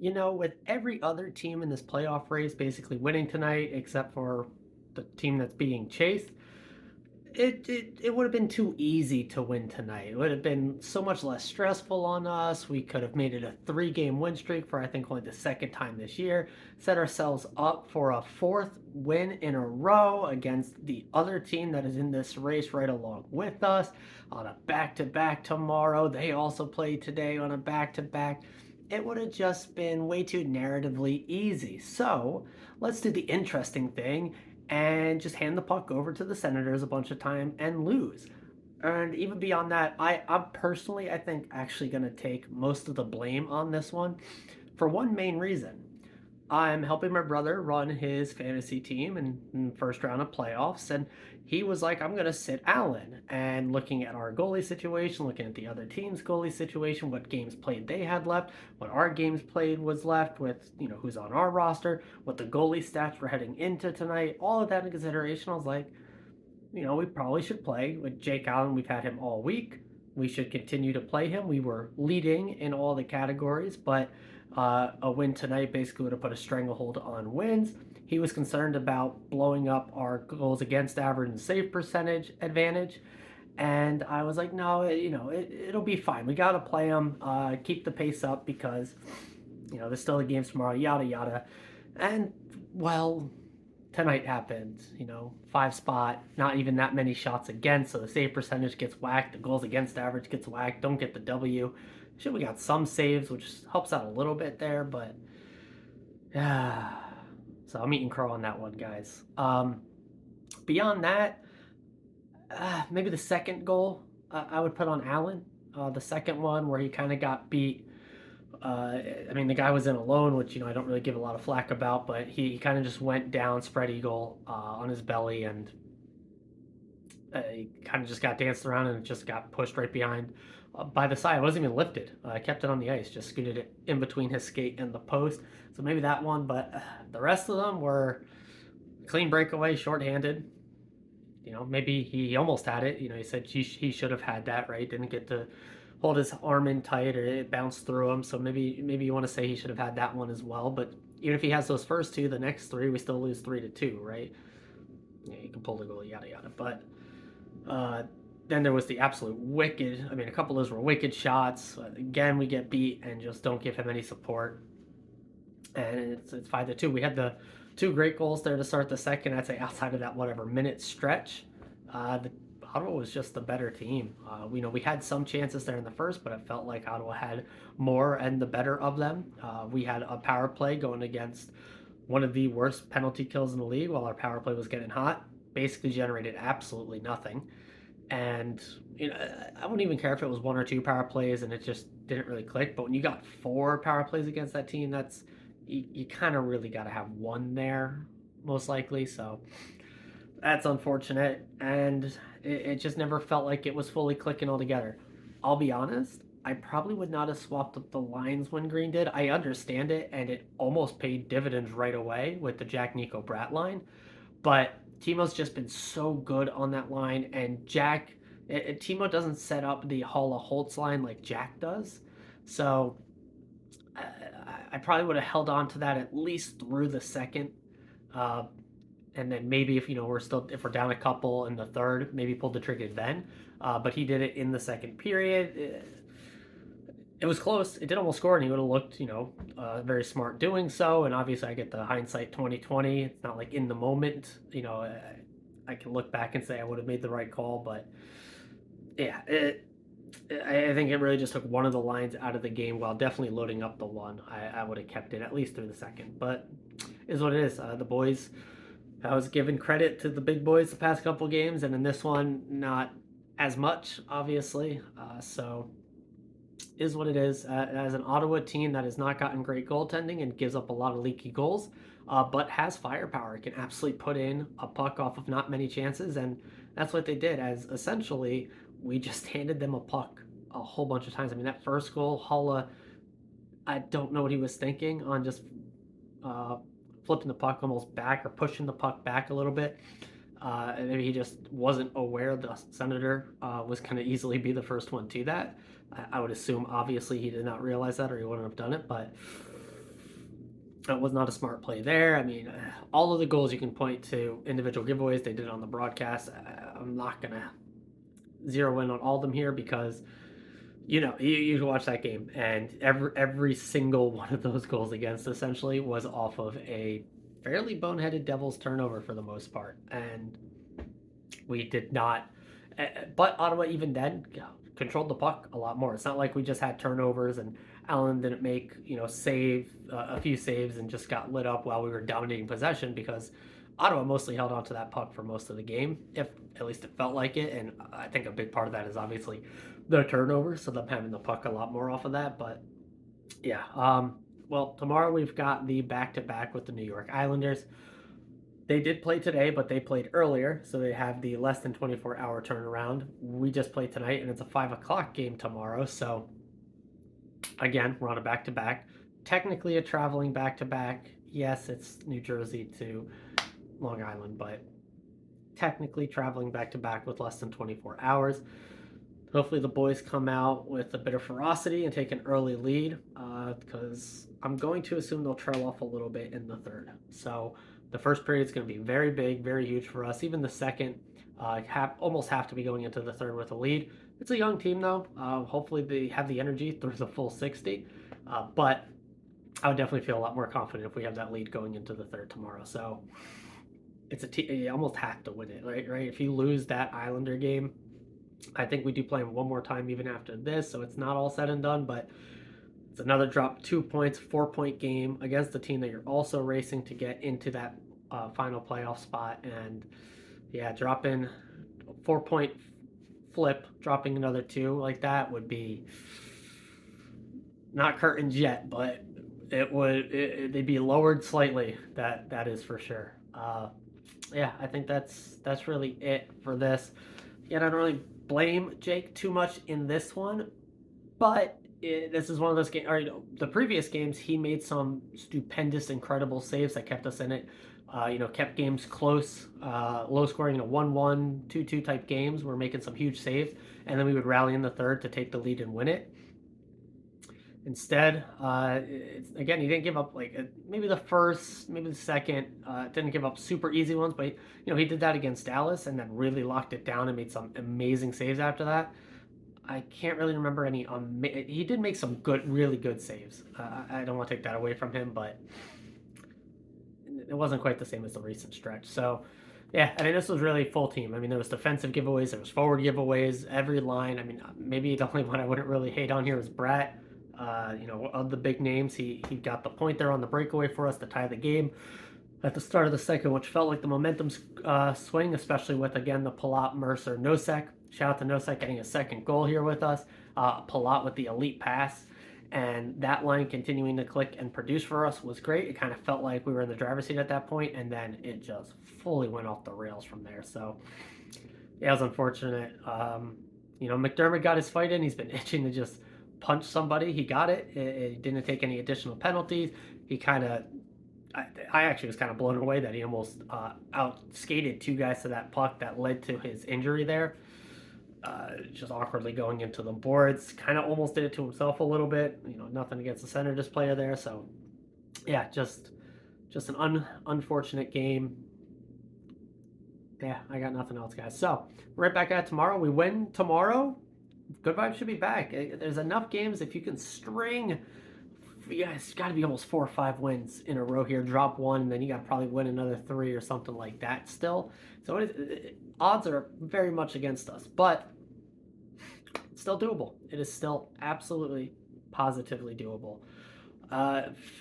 With every other team in this playoff race basically winning tonight, except for the team that's being chased, it would have been too easy to win tonight. It would have been so much less stressful on us. We could have made it a three-game win streak for I think only the second time this year. Set ourselves up for a fourth win in a row against the other team that is in this race right along with us on a back-to-back tomorrow. They also played today on a back-to-back. It would have just been way too narratively easy. So let's do the interesting thing and just hand the puck over to the Senators a bunch of time and lose. And even beyond that, I'm personally, I think, actually going to take most of the blame on this one for one main reason. I'm helping my brother run his fantasy team in first round of playoffs, and he was like, "I'm gonna sit Allen." And looking at our goalie situation, looking at the other team's goalie situation, what games played they had left, what our games played was left with, who's on our roster, what the goalie stats were heading into tonight, all of that in consideration, I was like, we probably should play with Jake Allen. We've had him all week. We should continue to play him. We were leading in all the categories, but a win tonight basically would have put a stranglehold on wins. He was concerned about blowing up our goals against average and save percentage advantage. And I was like, no, it'll be fine. We got to play him, keep the pace up because, there's still the games tomorrow, yada, yada. And, well, tonight happened, five spot, not even that many shots against, so the save percentage gets whacked, the goals against average gets whacked, don't get the W. Sure, we got some saves, which helps out a little bit there, but yeah. So I'm eating crow on that one, guys. Beyond that, maybe the second goal I would put on Allen. The second one where he kind of got beat. The guy was in alone, which I don't really give a lot of flack about, but he kind of just went down spread eagle on his belly, and he kind of just got danced around and just got pushed right behind by the side. It wasn't even lifted. I kept it on the ice, just scooted it in between his skate and the post. So maybe that one, but the rest of them were clean breakaway, shorthanded. Maybe he almost had it. He said he should have had that, right? Didn't get to hold his arm in tight, or it bounced through him. So maybe you want to say he should have had that one as well. But even if he has those first two, the next three we still lose 3-2, right? Yeah, you can pull the goal, yada yada. But then there was the absolute wicked. A couple of those were wicked shots. Again, we get beat and just don't give him any support. And it's 5-2. We had the two great goals there to start the second. I'd say outside of that whatever minute stretch, the Ottawa was just the better team. We had some chances there in the first, but it felt like Ottawa had more and the better of them. We had a power play going against one of the worst penalty kills in the league while our power play was getting hot. Basically generated absolutely nothing. And I wouldn't even care if it was one or two power plays and it just didn't really click. But when you got four power plays against that team, that's you kind of really got to have one there, most likely. So that's unfortunate, and it just never felt like it was fully clicking all together. I'll be honest, I probably would not have swapped up the lines when Green did. I understand it, and it almost paid dividends right away with the Jack Nico Brat line, but Timo's just been so good on that line, and Timo doesn't set up the Halla Holtz line like Jack does, so I probably would have held on to that at least through the second. And then maybe if we're down a couple in the third, maybe pull the trigger then. But he did it in the second period. It was close. It did almost score, and he would have looked, very smart doing so. And obviously, I get the hindsight 2020. It's not like in the moment, I can look back and say I would have made the right call. But yeah, I think it really just took one of the lines out of the game while definitely loading up the one. I would have kept it at least through the second. But is what it is. The boys. I was giving credit to the big boys the past couple games, and in this one, not as much, obviously. So, is what it is. As an Ottawa team that has not gotten great goaltending and gives up a lot of leaky goals, but has firepower, can absolutely put in a puck off of not many chances, and that's what they did. As essentially, we just handed them a puck a whole bunch of times. That first goal, Hulla, I don't know what he was thinking on just flipping the puck almost back or pushing the puck back a little bit. And maybe he just wasn't aware the Senator was going to easily be the first one to that. I would assume, obviously, he did not realize that or he wouldn't have done it. But That was not a smart play there. I mean, all of the goals you can point to individual giveaways. They did it on the broadcast. I'm not going to zero in on all of them here because you can watch that game, and every single one of those goals against essentially was off of a fairly boneheaded Devils turnover for the most part, and we did not. But Ottawa even then controlled the puck a lot more. It's not like we just had turnovers and Allen didn't make save a few saves and just got lit up while we were dominating possession, because Ottawa mostly held on to that puck for most of the game, if at least it felt like it. And I think a big part of that is obviously the turnovers, so them having the puck a lot more off of that. But yeah, well, tomorrow we've got the back-to-back with the New York Islanders. They did play today, but they played earlier, so they have the less than 24-hour turnaround. We just played tonight, and it's a 5 o'clock game tomorrow. So again, we're on a back-to-back. Technically a traveling back-to-back. Yes, it's New Jersey to Long Island, but technically traveling back-to-back with less than 24 hours. Hopefully the boys come out with a bit of ferocity and take an early lead, because I'm going to assume they'll trail off a little bit in the third. So the first period is going to be very big, very huge for us. Even the second almost have to be going into the third with a lead. It's a young team, though. Hopefully they have the energy through the full 60. But I would definitely feel a lot more confident if we have that lead going into the third tomorrow. So it's you almost have to win it, right? If you lose that Islander game, I think we do play them one more time even after this, so it's not all said and done, but it's another drop 2 points, 4-point game against the team that you're also racing to get into that final playoff spot. And yeah, dropping 4-point flip, dropping another 2 like that would be not curtains yet, but they'd be lowered slightly. That is for sure. Yeah, I think that's really it for this. Yeah, I don't really blame Jake too much in this one, but this is one of those games. The previous games, he made some stupendous, incredible saves that kept us in it. Kept games close, low scoring, 1-1, 2-2 type games. We're making some huge saves, and then we would rally in the third to take the lead and win it. Instead, again, he didn't give up maybe the first, maybe the second. Didn't give up super easy ones, but he did that against Dallas and then really locked it down and made some amazing saves after that. I can't really remember any. He did make some really good saves. I don't want to take that away from him, but it wasn't quite the same as the recent stretch. So, yeah, I mean, this was really full team. I mean, there was defensive giveaways, there was forward giveaways, every line. I mean, maybe the only one I wouldn't really hate on here is Brett. Of the big names, he got the point there on the breakaway for us to tie the game at the start of the second, which felt like the momentum swing, especially with, again, the Palat, Mercer, Nosek. Shout out to Nosek getting a second goal here with us. Palat with the elite pass. And that line continuing to click and produce for us was great. It kind of felt like we were in the driver's seat at that point, and then it just fully went off the rails from there. So, yeah, it was unfortunate. McDermott got his fight in. He's been itching to just punch somebody. He got it. It didn't take any additional penalties. I actually was kind of blown away that he almost out-skated 2 guys to that puck that led to his injury there. Just awkwardly going into the boards. Kind of almost did it to himself a little bit. Nothing against the Senators player there. So, yeah, just an unfortunate game. Yeah, I got nothing else, guys. So, right back at it tomorrow. We win tomorrow. Good vibes should be back. There's enough games if you can string. You guys got to be almost 4 or 5 wins in a row here. Drop 1, and then you got to probably win another 3 or something like that still. So odds are very much against us, but it's still doable. It is still absolutely, positively doable.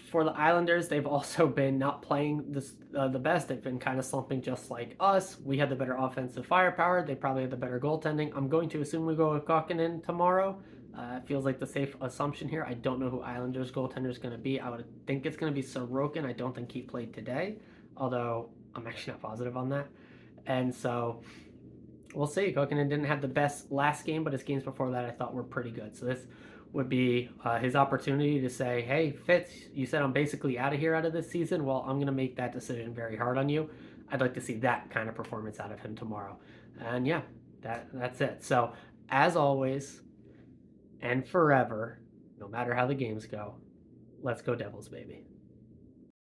For the Islanders, they've also been not playing the best. They've been kind of slumping just like us. We had the better offensive firepower. They probably had the better goaltending. I'm going to assume we go with Kokkonen tomorrow. It feels like the safe assumption here. I don't know who Islanders goaltender is going to be. I would think it's going to be Sorokin. I don't think he played today, although I'm actually not positive on that. And so we'll see. Kokkonen didn't have the best last game, but his games before that I thought were pretty good. So this would be his opportunity to say, hey, Fitz, you said I'm basically out of this season. Well, I'm going to make that decision very hard on you. I'd like to see that kind of performance out of him tomorrow. And yeah, that's it. So as always and forever, no matter how the games go, let's go Devils, baby.